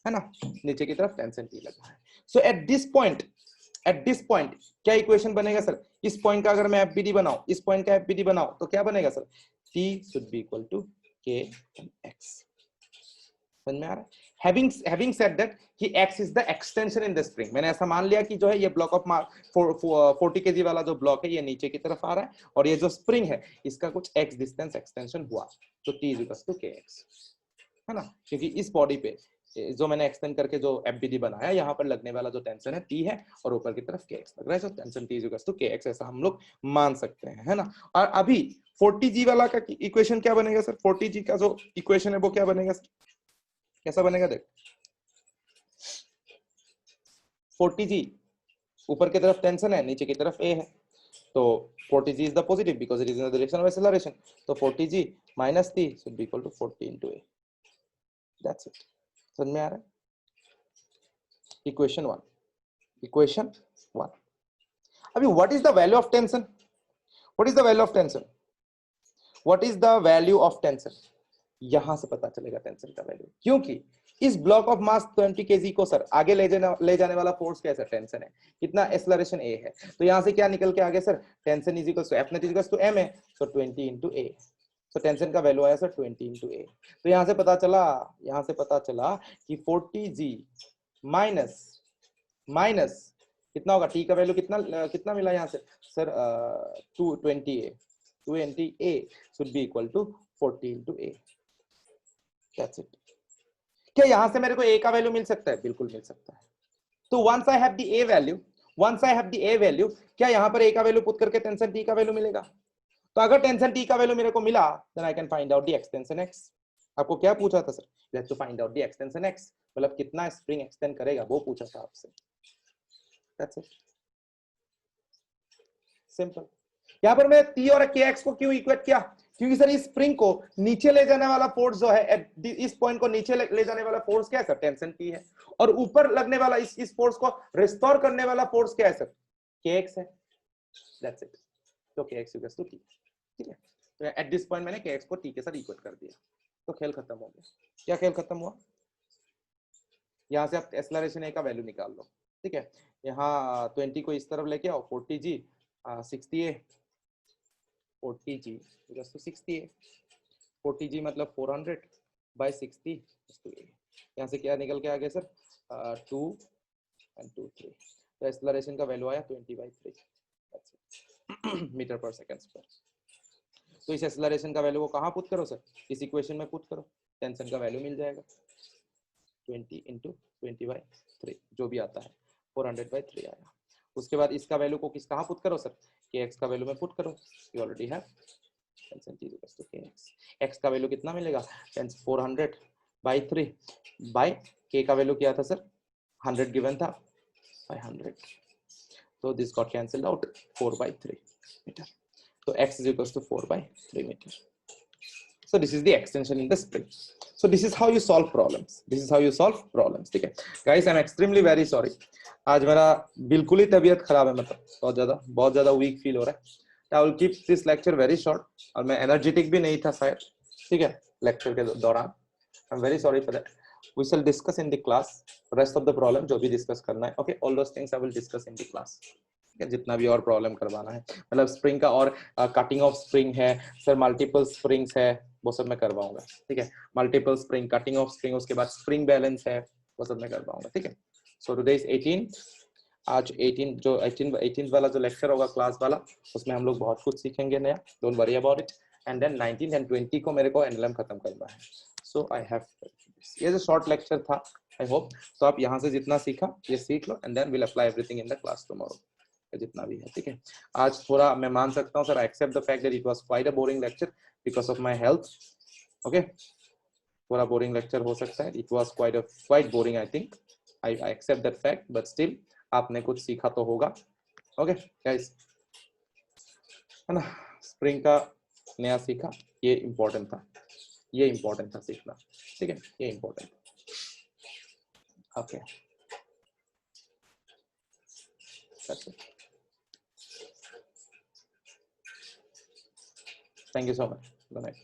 है ना, नीचे की तरफ टेंशन T लग रहा है। सो एट दिस पॉइंट क्या इक्वेशन बनेगा सर, इस पॉइंट का अगर मैं FBD बनाऊं, इस पॉइंट का FBD बनाऊं तो क्या बनेगा sir, T should be equal to K x। समझ में आ रहा है। having said that कि x is the extension in the spring, मैंने ऐसा मान लिया कि जो है ये ब्लॉक ऑफ 40 kg वाला जो ब्लॉक है ये नीचे की तरफ आ रहा है और ये जो स्प्रिंग है इसका कुछ x डिस्टेंस एक्सटेंशन हुआ, तो t इक्वल्स टू kx है ना, क्योंकि इस बॉडी पे जो मैंने एक्सटेंड करके जो FBD बनाया यहाँ पर लगने वाला जो टेंशन है T है और ऊपर की तरफ kx लग रहा है, जो tension T equals to kx ऐसा हम लोग मान सकते हैं, है ना। और अभी 40g वाला का इक्वेशन क्या बनेगा सर, 40g का जो इक्वेशन है वो क्या बनेगा सर, कैसा बनेगा देख, 40g ऊपर की तरफ टेंशन है, नीचे की तरफ a है, तो 40g is the positive because it is in the direction of acceleration, तो 40g minus t should be equal to 40 into a, that's it, समझ में आ रहा है। इक्वेशन 1 अभी what is the value of tension, what is the value of tension, what is the value of tension, यहां से पता चलेगा टेंशन का वैल्यू, क्योंकि इस ब्लॉक ऑफ मास 20 kg को सर आगे ले जाने वाला फोर्स क्या है सर, टेंशन है, कितना एक्सेलरेशन a है, तो यहां से क्या निकल के आगे sir, tension is equal to F net is equal to m है, तो 20 into a, तो टेंशन का वैल्यू आया सर 20 into a, तो यहां से पता चला कि 40g माइनस कितना होगा, t का वैल्यू कितना मिला यहाँ से sir 220a should be equal to 40 into a, that's it। क्या यहां से मेरे को a का वैल्यू मिल सकता है, बिल्कुल मिल सकता है, तो once I have the a value, क्या यहाँ पर a का वैल्यू पुट करके टेंशन t का वैल्यू मिलेगा, तो अगर टेंशन t का वैल्यू मेरे को मिला then I can find out the extension x। आपको क्या पूछा था sir, you have to find out the extension x, मतलब कितना स्प्रिंग एक्सटेंड करेगा वो पूछा था आपसे, that's it, सिंपल। यहाँ पर मैं t और kx को क्यों इक्वेट किया, क्योंकि सर इस स्प्रिंग को नीचे ले जाने वाला फोर्स जो है, इस पॉइंट को नीचे ले जाने वाला फोर्स क्या है सर, टेंशन t है, और ऊपर लगने वाला इस फोर्स को रिस्टोर करने वाला फोर्स क्या है सर, kx है, दैट्स इट, तो kx इक्वल्स टू t, ठीक है, तो एट दिस पॉइंट मैंने kx को t के साथ इक्वेट कर दिया, तो खेल खत्म हो गया। क्या खेल खत्म हुआ, यहाँ से आप एक्सेलरेशन a का वैल्यू निकाल लो, ठीक है, यहाँ 20 को इस तरफ लेके आओ, 40g 60a, 40g equals to 60a, 40g मतलब 400 by 60 to a, यहाँ से क्या निकल के आ गया सर 2 and 2 3, तो एक्सेलरेशन का वैल्यू आया 20/3 मीटर पर सेकंड स्क्वायर। तो इस एक्सेलरेशन का वैल्यू को कहाँ पुट करो सर, इस इक्वेशन में पुट करो, टेंशन का वैल्यू मिल जाएगा 20 into 20/3 जो भी आता है 400/3 आया। उसके बाद इसका वैल्यू को किस कहाँ पुट करो सर, kx का वैल्यू में पुट करो, you already have tension t equals to kx, x का वैल्यू कितना मिलेगा 400/3 बाय k का वैल्यू क्या था सर 100 गिवन था by 100, तो this got cancelled out 4/3 metre, तो x is equals to 4/3 metre. So this is the extension in the spring. So this is how you solve problems. ठीक है guys, I'm extremely very sorry, आज मेरा बिल्कुल ही तबीयत खराब है, मतलब बहुत ज्यादा वीक फील हो रहा है। I will keep this lecture very short, और मैं एनर्जेटिक भी नहीं था शायद, ठीक है, लेक्चर के दौरान, I'm very sorry for that. We shall discuss in the class rest of the problem, जो भी डिस्कस करना है, okay, all those things I will discuss in the class, जितना भी और प्रॉब्लम करवाना है, मतलब स्प्रिंग का और कटिंग ऑफ स्प्रिंग है सर, मल्टीपल स्प्रिंग्स है, वो सब मैं करवाऊंगा, ठीक है, multiple spring, cutting of spring, उसके बाद स्प्रिंग बैलेंस है, वो सब मैं करवाऊंगा, ठीक है। सो टुडे इज 18, आज 18 वाला जो लेक्चर होगा क्लास वाला, उसमें हम लोग बहुत कुछ सीखेंगे नया, don't worry about it, and then 19 and 20 को मेरे को एनएलएम खत्म करना है, सो आई हैव, ये जो शॉर्ट लेक्चर था, आई होप तो आप यहाँ से जितना सीखा ये सीख लो, and then will apply everything in the class tomorrow, जितना भी है, ठीक है। आज थोड़ा मैं मान सकता हूँ sir, I accept the fact that it was quite a boring lecture because of my health, okay, थोड़ा बोरिंग लेक्चर हो सकता है, it was quite boring, I think, I accept that fact, but still आपने कुछ सीखा तो होगा, okay guys, है ना, स्प्रिंग का नया सीखा, ये इंपॉर्टेंट था सीखना, ठीक है, ये important, okay, thank you so much, good night.